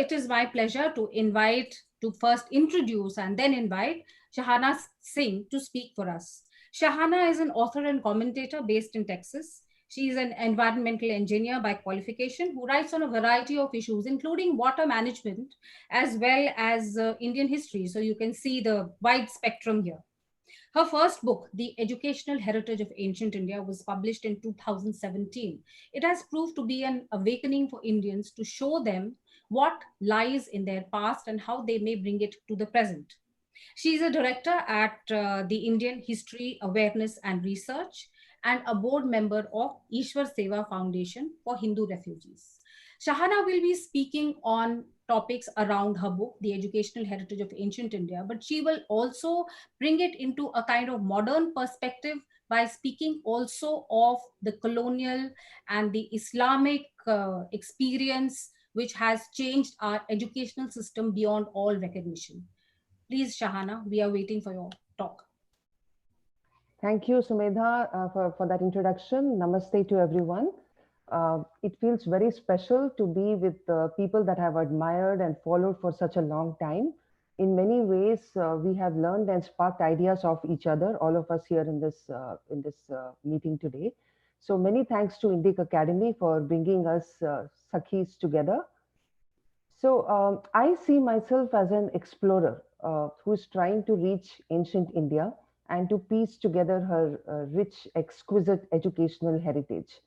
it is my pleasure to first introduce and then invite Sahana Singh to speak for us. Sahana is an author and commentator based in Texas. She is an environmental engineer by qualification who writes on a variety of issues, including water management as well as Indian history. So you can see the wide spectrum here. Her first book, The Educational Heritage of Ancient India, was published in 2017. It has proved to be an awakening for Indians to show them what lies in their past and how they may bring it to the present. She is a director at the Indian History Awareness and Research and a board member of Ishwar Seva Foundation for Hindu Refugees. Shahana will be speaking on topics around her book, The Educational Heritage of Ancient India, but she will also bring it into a kind of modern perspective by speaking also of the colonial and the Islamic experience, which has changed our educational system beyond all recognition. Please, Shahana, we are waiting for your talk. Thank you, Sumedha, for that introduction. Namaste to everyone. It feels very special to be with people that I've admired and followed for such a long time. In many ways, we have learned and sparked ideas of each other, all of us here in this meeting today. So many thanks to Indic Academy for bringing us Sakhis together. So I see myself as an explorer who is trying to reach ancient India and to piece together her rich, exquisite educational heritage.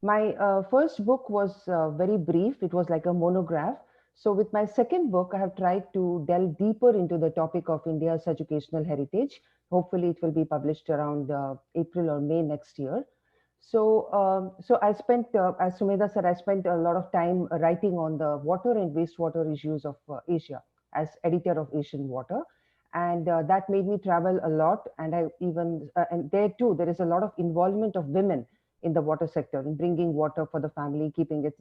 My first book was very brief. It was like a monograph. So with my second book, I have tried to delve deeper into the topic of India's educational heritage. Hopefully it will be published around April or May next year. So I spent, as Sumedha said, I spent a lot of time writing on the water and wastewater issues of Asia as editor of Asian Water. And that made me travel a lot. And I even, and there too, there is a lot of involvement of women in the water sector, in bringing water for the family, keeping it,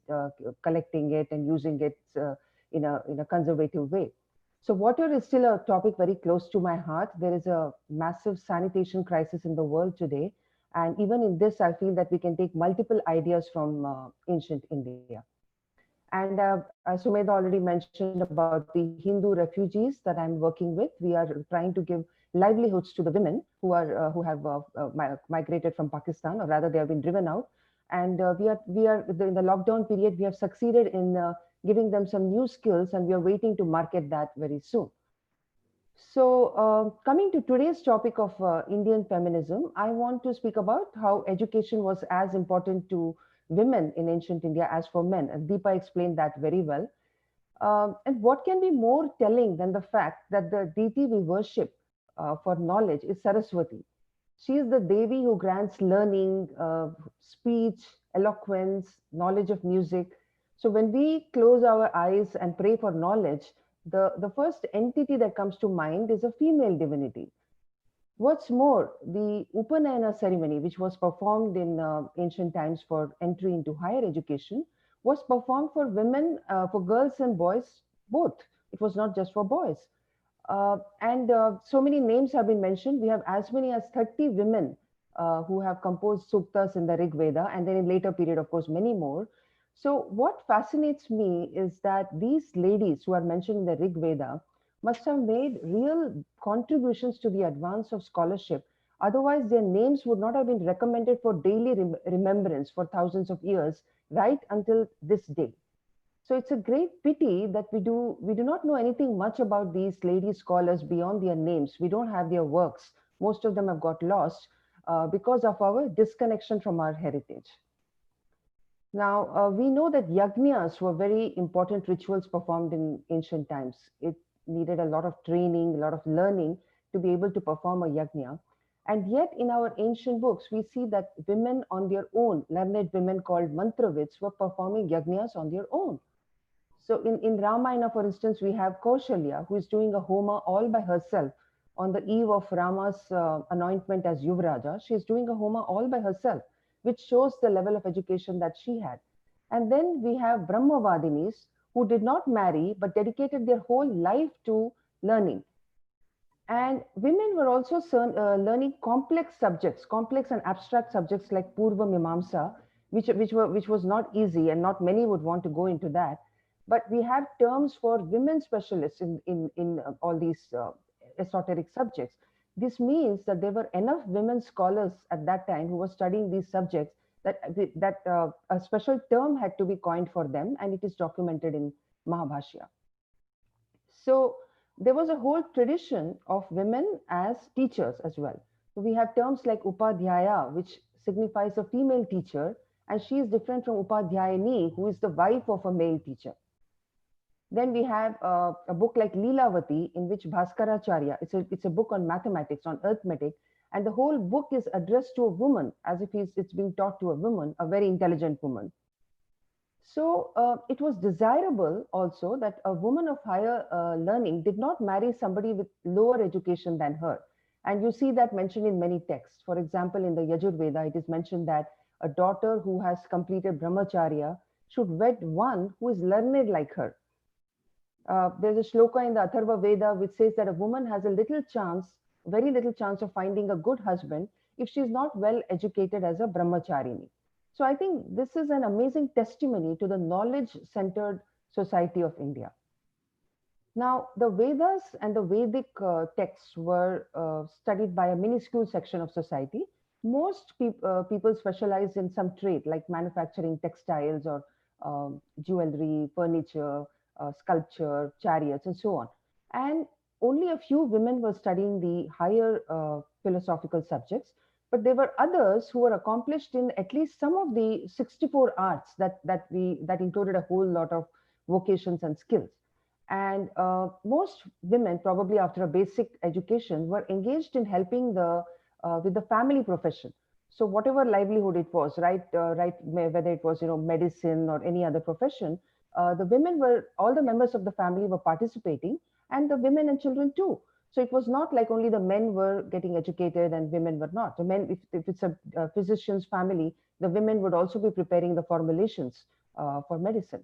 collecting it and using it in a conservative way. So water is still a topic very close to my heart. There is a massive sanitation crisis in the world today. And even in this, I feel that we can take multiple ideas from ancient India. And as Sumedha already mentioned about the Hindu refugees that I'm working with, we are trying to give livelihoods to the women who have migrated from Pakistan, or rather they have been driven out. And we are in the lockdown period, we have succeeded in giving them some new skills, and we are waiting to market that very soon. So, coming to today's topic of Indian feminism, I want to speak about how education was as important to women in ancient India as for men. And Deepa explained that very well. And what can be more telling than the fact that the deity we worship for knowledge is Saraswati? She is the Devi who grants learning, speech, eloquence, knowledge of music. So when we close our eyes and pray for knowledge, the first entity that comes to mind is a female divinity. What's more, the Upanayana ceremony, which was performed in ancient times for entry into higher education, was performed for women, for girls and boys both. It was not just for boys. And so many names have been mentioned. We have as many as 30 women who have composed suktas in the Rig Veda, and then in later period, of course, many more. So what fascinates me is that these ladies who are mentioned in the Rig Veda must have made real contributions to the advance of scholarship. Otherwise, their names would not have been recommended for daily remembrance for thousands of years, right until this day. So it's a great pity that we do not know anything much about these lady scholars beyond their names. We don't have their works. Most of them have got lost because of our disconnection from our heritage. Now, we know that yajnas were very important rituals performed in ancient times. It needed a lot of training, a lot of learning to be able to perform a yajna. And yet, in our ancient books, we see that women on their own, learned women called mantravids, were performing yajnas on their own. So in Ramayana, for instance, we have Kaushalya, who is doing a homa all by herself on the eve of Rama's anointment as Yuvaraja. She is doing a homa all by herself, which shows the level of education that she had. And then we have Brahmavadinis who did not marry but dedicated their whole life to learning. And women were also learning complex subjects, complex and abstract subjects like Purva Mimamsa, which was not easy, and not many would want to go into that. But we have terms for women specialists in all these esoteric subjects. This means that there were enough women scholars at that time who were studying these subjects that a special term had to be coined for them, and it is documented in Mahabhashya. So there was a whole tradition of women as teachers as well. So we have terms like Upadhyaya, which signifies a female teacher, and she is different from Upadhyayani, who is the wife of a male teacher. Then we have a book like Leelavati, in which Bhaskaracharya, it's a book on mathematics, on arithmetic, and the whole book is addressed to a woman, as if it's being taught to a woman, a very intelligent woman. So it was desirable also that a woman of higher learning did not marry somebody with lower education than her. And you see that mentioned in many texts. For example, in the Yajurveda, it is mentioned that a daughter who has completed brahmacharya should wed one who is learned like her. There's a shloka in the Atharva Veda which says that a woman has a little chance, very little chance of finding a good husband if she's not well educated as a brahmacharini. So I think this is an amazing testimony to the knowledge centered society of India. Now, the Vedas and the Vedic texts were studied by a minuscule section of society. Most people specialized in some trade like manufacturing textiles or jewelry, furniture, sculpture, chariots, and so on. And only a few women were studying the higher philosophical subjects, but there were others who were accomplished in at least some of the 64 arts that included a whole lot of vocations and skills. And most women, probably after a basic education, were engaged in helping the with the family profession. So whatever livelihood it was, whether it was medicine or any other profession, the women were all the members of the family were participating, and the women and children too. So it was not like only the men were getting educated and women were not. The men, if it's a physician's family, the women would also be preparing the formulations for medicine.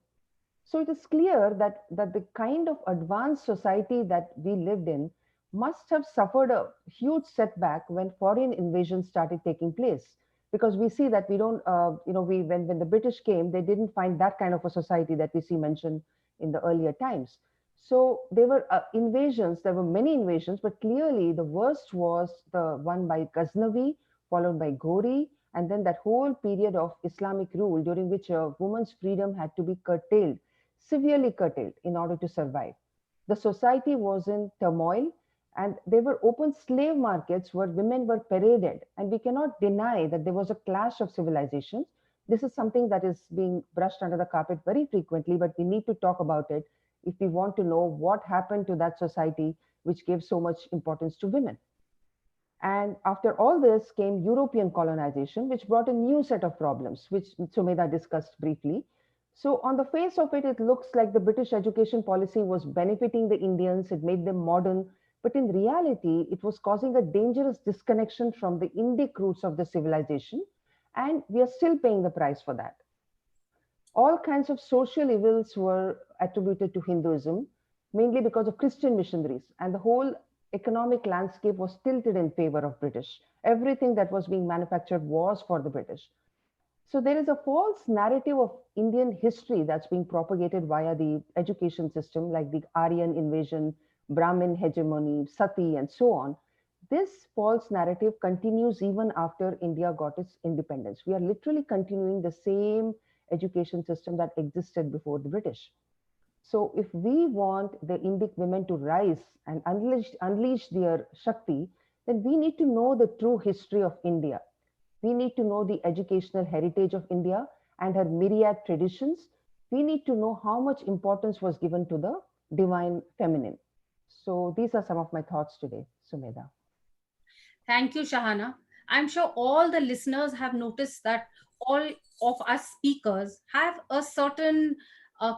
So it is clear that the kind of advanced society that we lived in must have suffered a huge setback when foreign invasions started taking place. Because we see that we don't, when the British came, they didn't find that kind of a society that we see mentioned in the earlier times. So there were invasions, there were many invasions, but clearly the worst was the one by Ghaznavi, followed by Ghori, and then that whole period of Islamic rule during which a woman's freedom had to be curtailed, severely curtailed in order to survive. The society was in turmoil, and there were open slave markets where women were paraded. And we cannot deny that there was a clash of civilizations. This is something that is being brushed under the carpet very frequently, but we need to talk about it if we want to know what happened to that society which gave so much importance to women. And after all this came European colonization, which brought a new set of problems, which Sumedha discussed briefly. So, on the face of it, it looks like the British education policy was benefiting the Indians, it made them modern, but in reality, it was causing a dangerous disconnection from the Indic roots of the civilization, and we are still paying the price for that. All kinds of social evils were attributed to Hinduism, mainly because of Christian missionaries, and the whole economic landscape was tilted in favor of British. Everything that was being manufactured was for the British. So there is a false narrative of Indian history that's being propagated via the education system, like the Aryan invasion, Brahmin hegemony, Sati, and so on. This false narrative continues even after India got its independence. We are literally continuing the same education system that existed before the British. So, if we want the Indic women to rise and unleash their Shakti, then we need to know the true history of India. We need to know the educational heritage of India and her myriad traditions. We need to know how much importance was given to the divine feminine. So, these are some of my thoughts today, Sumedha. Thank you, Shahana. I'm sure all the listeners have noticed that all of us speakers have a certain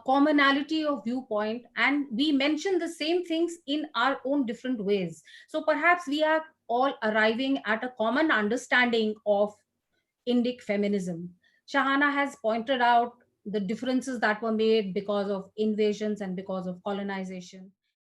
commonality of viewpoint, and we mention the same things in our own different ways. So perhaps we are all arriving at a common understanding of Indic feminism. Shahana has pointed out the differences that were made because of invasions and because of colonization.